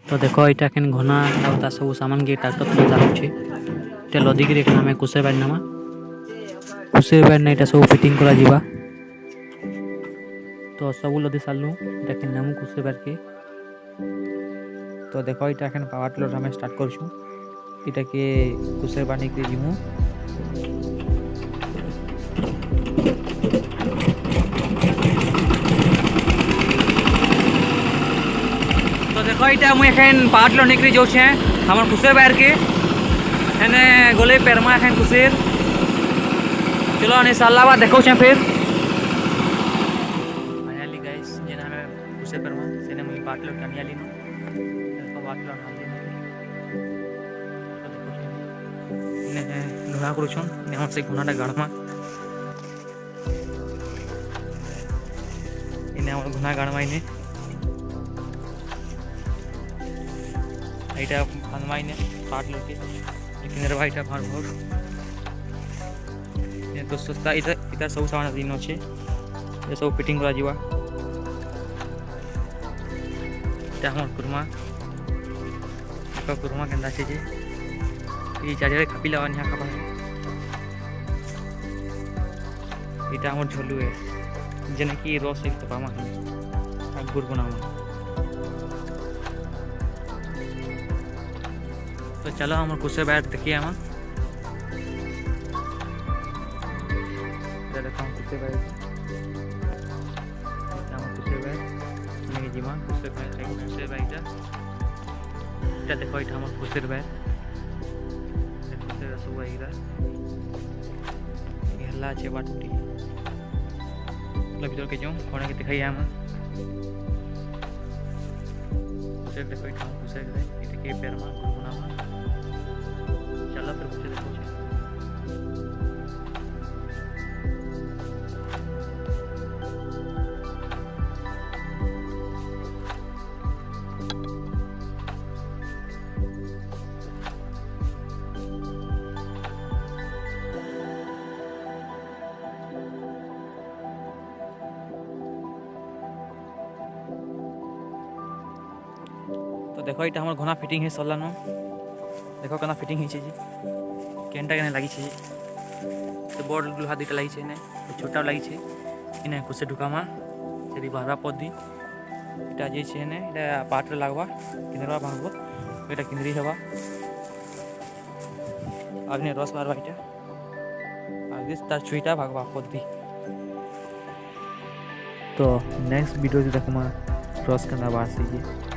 तो देख यहाँ के घना आ सब सामान के ट्राक्टर थ्रू जाऊँचे ये लदिक आम कुसे बार नमा कुसे बार ना सब फिटिंग करा जीवा तो सब लदी सारू ये नेमु कुसे बार के तो देख यहाँ पावर टिलर आम स्टार्ट करछू इटा के कुसे बार निकली जीमु तो देखो इटा मुझे एखन पावर टिलर निकली जाऊे हमार कुसे बार के एने गले पेरमा एखन कुसेर चलो नहीं साल बाद देखो फिर फाइनली गाइस जेना हमें कुसे पेरमा सेने मुझे पावर टिलर कानी आली नो पावर टिलर हाली ने नुहा करूछन ने हम से गुनाटा गाड़मा इने हम गुना गाड़मा इने एटा फानमा इने पावर टिलर के लेकिन रे भाईटा फार भर ये तो सस्ता इधर सब सामान दिन अच्छे ये सब फिटिंग करा जीवा এটা আমার কুরমা কুরমা কেন্দা আছে যে এই চারিয়ারে খাপিলা নিয়া খাবা এটা আমার ঝোলু है যেন কি রস এক তো পামা আর গুড় বানামা तो चलो हम कुसे बैठ देखिए हम देखो कुसे बैठ कुसे बैठ नहीं जीमा कुसे बैठ कुसे बैठ এটা দেখো এটা আমার কুসের ব্যাগ কুসের সব আইরা হেলা আছে বাটুটি ভিতর কে যাও কোনে কে দেখাই हम कुसे देखो এটা কুসের ব্যাগ এটা কে পেরমা গুরগুনামা चलो फिर कुछ देखो तो देखो ये हमार घना फिटिंग है सरलानो देखो केना फिटिंग है जी केनटा केना लगी छे तो बड़ लुहा दुटा लगी छे ने छोटा लगी छे इने कुसे ढुकामा सेदी बारवा पद्दी इटा जे छे ने इटा पाटरे लागबा किनरवा भागबो एटा किनरी हेबा आगने रस बारवा इटा आगे तार छुईटा भागबा पद्दी तो नेक्स्ट वीडियो देखमा रस केना बारसी जी।